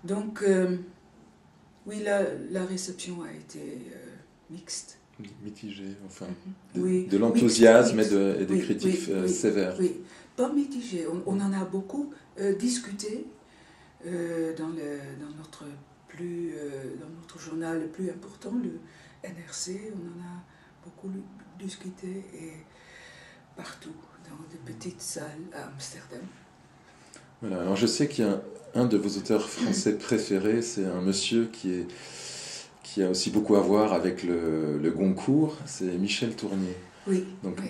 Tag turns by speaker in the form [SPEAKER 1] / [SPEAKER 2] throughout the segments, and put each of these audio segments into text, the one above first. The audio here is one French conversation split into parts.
[SPEAKER 1] Donc, oui, la réception a été mixte.
[SPEAKER 2] Mitigée, enfin,
[SPEAKER 1] Oui,
[SPEAKER 2] de l'enthousiasme
[SPEAKER 1] mixte.
[SPEAKER 2] Et des critiques sévères.
[SPEAKER 1] Oui, pas mitigée. On en a beaucoup discuté dans notre journal le plus important, le NRC. On en a beaucoup discuté et partout, dans de petites salles à Amsterdam.
[SPEAKER 2] Voilà, alors je sais qu'il y a un de vos auteurs français préférés, c'est un monsieur qui a aussi beaucoup à voir avec le Goncourt, c'est Michel Tournier.
[SPEAKER 1] Oui.
[SPEAKER 2] Donc
[SPEAKER 1] Oui.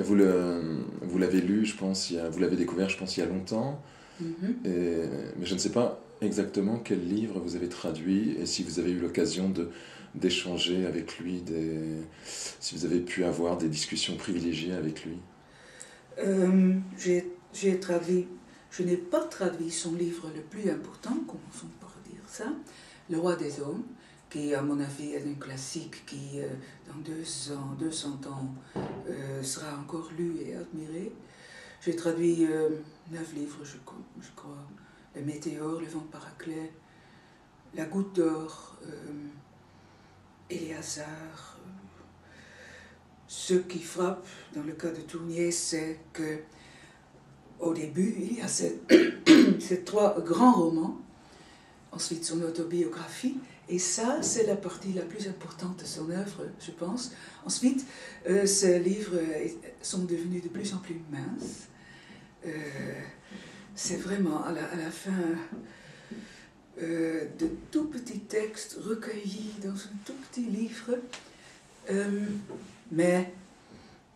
[SPEAKER 2] vous l'avez lu, je pense, vous l'avez découvert, je pense, il y a longtemps. Mais je ne sais pas exactement quel livre vous avez traduit et si vous avez eu l'occasion d'échanger avec lui, si vous avez pu avoir des discussions privilégiées avec lui.
[SPEAKER 1] J'ai traduit, je n'ai pas traduit son livre le plus important, commençons par dire ça, Le Roi des Hommes, qui à mon avis est un classique qui dans 200 ans sera encore lu et admiré. J'ai traduit 9 livres, je crois. Le Météore, Le Vent Paraclet, La Goutte d'Or, Éléazar. Ce qui frappe dans le cas de Tournier, c'est que au début, il y a ces 3 grands romans, ensuite son autobiographie, et ça, c'est la partie la plus importante de son œuvre, je pense. Ensuite, ces livres sont devenus de plus en plus minces. C'est vraiment à la fin de tout petits textes recueillis dans un tout petit livre. Mais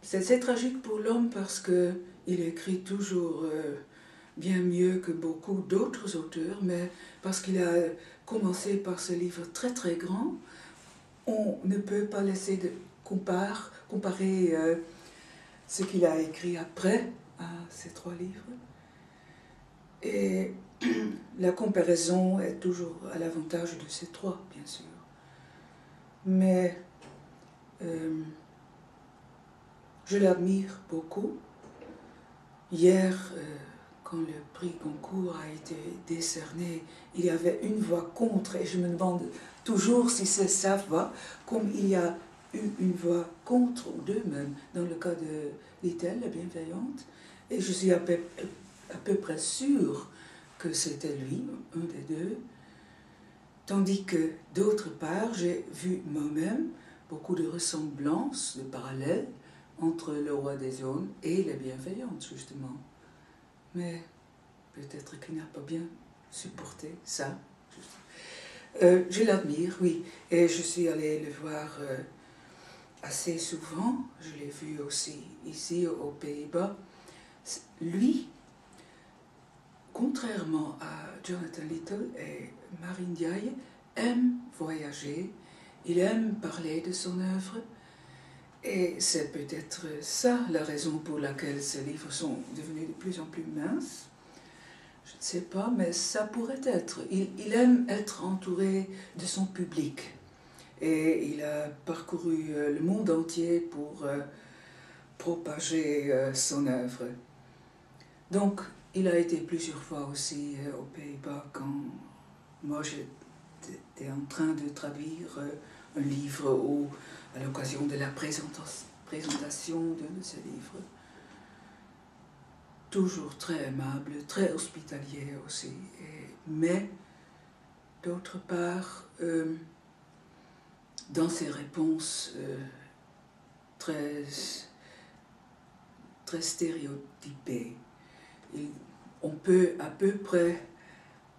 [SPEAKER 1] c'est tragique pour l'homme parce qu'il écrit toujours bien mieux que beaucoup d'autres auteurs, mais parce qu'il a commencé par ce livre très très grand, on ne peut pas laisser de comparer ce qu'il a écrit après à ces 3 livres. Et la comparaison est toujours à l'avantage de ces 3, bien sûr. Mais je l'admire beaucoup. Hier, quand le prix Goncourt a été décerné, il y avait une voix contre, et je me demande toujours si c'est sa voix, comme il y a eu une voix contre, ou 2 même, dans le cas de Littell, la bienveillante, et je suis à peu près sûre que c'était lui, un des 2, tandis que, d'autre part, j'ai vu moi-même beaucoup de ressemblances, de parallèles, entre Le Roi des Hommes et Les Bienveillantes, justement. Mais peut-être qu'il n'a pas bien supporté ça. Je l'admire, oui. Et je suis allée le voir assez souvent. Je l'ai vu aussi ici, aux Pays-Bas. Lui, contrairement à Jonathan Littell et Marine Diaye, aime voyager. Il aime parler de son œuvre. Et c'est peut-être ça la raison pour laquelle ces livres sont devenus de plus en plus minces. Je ne sais pas, mais ça pourrait être. Il aime être entouré de son public. Et il a parcouru le monde entier pour propager son œuvre. Donc, il a été plusieurs fois aussi aux Pays-Bas quand moi j'étais en train de traduire un livre ou à l'occasion de la présentation de ces livres. Toujours très aimable, très hospitalier aussi. Mais, d'autre part, dans ses réponses très stéréotypées, on peut à peu près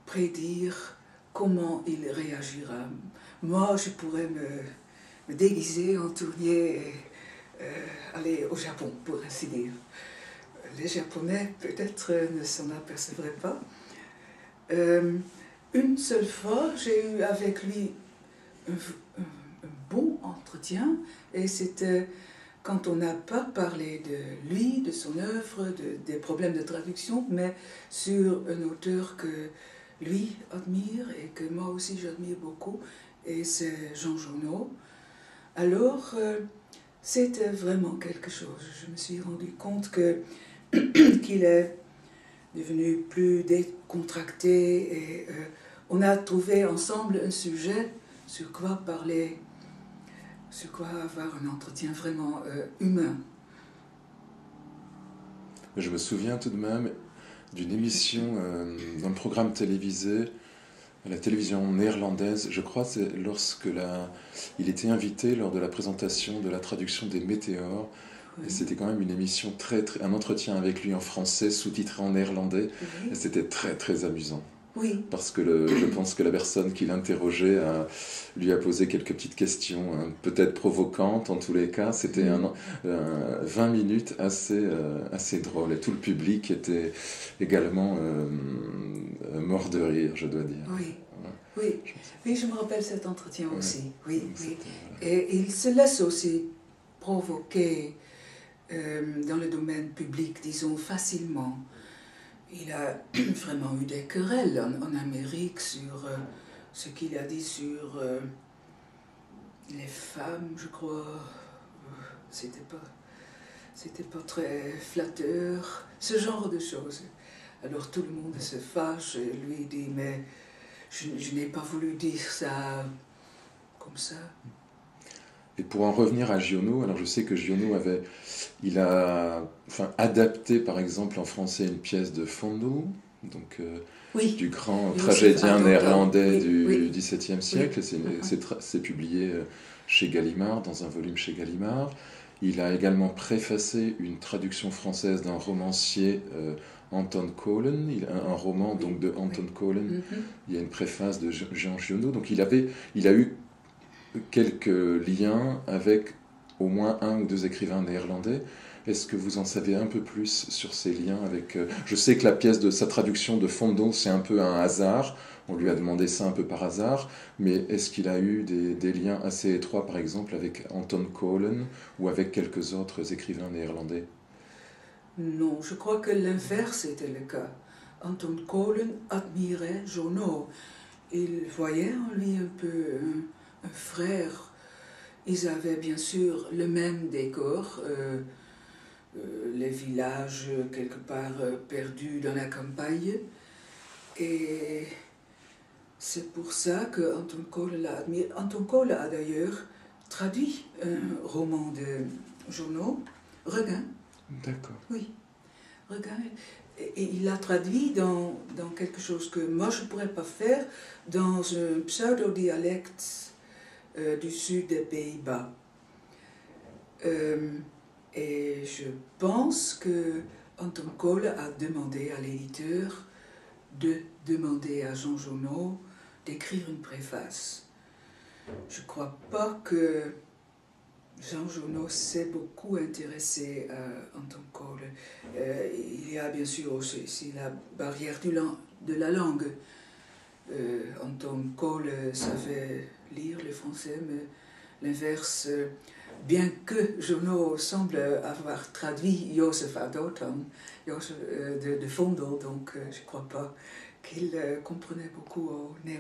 [SPEAKER 1] prédire comment il réagira. Moi, je pourrais me déguiser en Tournier et aller au Japon, pour ainsi dire. Les Japonais, peut-être, ne s'en apercevraient pas. Une seule fois, j'ai eu avec lui un bon entretien, et c'était quand on n'a pas parlé de lui, de son œuvre, des problèmes de traduction, mais sur un auteur que lui admire et que moi aussi j'admire beaucoup, et c'est Jean Genot. Alors, c'était vraiment quelque chose. Je me suis rendu compte qu'il est devenu plus décontracté et on a trouvé ensemble un sujet sur quoi parler, sur quoi avoir un entretien vraiment humain.
[SPEAKER 2] Je me souviens tout de même d'une émission dans le programme télévisé, à la télévision néerlandaise, je crois, c'est lorsque il était invité lors de la présentation de la traduction des météores. Et c'était quand même une émission un entretien avec lui en français, sous-titré en néerlandais. Et c'était très très amusant.
[SPEAKER 1] Oui.
[SPEAKER 2] Parce que je pense que la personne qui l'interrogeait lui a posé quelques petites questions, peut-être provocantes en tous les cas. C'était 20 minutes assez drôle. Et tout le public était également mort de rire, je dois dire.
[SPEAKER 1] Oui. Oui, je me rappelle cet entretien aussi. Oui. Et il se laisse aussi provoquer dans le domaine public, disons, facilement. Il a vraiment eu des querelles en Amérique sur ce qu'il a dit sur les femmes, je crois. C'était pas très flatteur, ce genre de choses. Alors tout le monde se fâche et lui dit, mais je n'ai pas voulu dire ça comme ça.
[SPEAKER 2] Et pour en revenir à Giono, alors je sais que Giono il a adapté par exemple en français une pièce de Fondo, donc du grand tragédien néerlandais du XVIIe siècle. C'est publié chez Gallimard, dans un volume chez Gallimard. Il a également préfacé une traduction française d'un romancier, Anton Colen, un roman donc de Anton Colen. Il y a une préface de Jean Giono. Donc il a eu quelques liens avec au moins un ou deux écrivains néerlandais. Est-ce que vous en savez un peu plus sur ces liens avec... Je sais que la pièce de sa traduction de Fondo, c'est un peu un hasard. On lui a demandé ça un peu par hasard. Mais est-ce qu'il a eu des liens assez étroits, par exemple, avec Anton Colen ou avec quelques autres écrivains néerlandais?
[SPEAKER 1] Non, je crois que l'inverse était le cas. Anton Colen admirait Giono. Il voyait en lui un peu un frère. Ils avaient bien sûr le même décor, les villages quelque part perdus dans la campagne. Et c'est pour ça que Anton Colen l'a admiré. Anton Colen a d'ailleurs traduit un roman de Giono, Requin.
[SPEAKER 2] D'accord.
[SPEAKER 1] Oui, Requin. Et il l'a traduit dans quelque chose que moi je ne pourrais pas faire, dans un pseudo-dialecte du sud des Pays-Bas. Et je pense que Anton Colen a demandé à l'éditeur de demander à Jean Giono d'écrire une préface. Je ne crois pas que Jean Giono s'est beaucoup intéressé à Anton Colen. Il y a bien sûr aussi la barrière de la langue. Anton Colen savait lire le français, mais l'inverse, bien que Giono semble avoir traduit Joseph Adotan de Vondel, donc je ne crois pas qu'il comprenait beaucoup au néerlandais.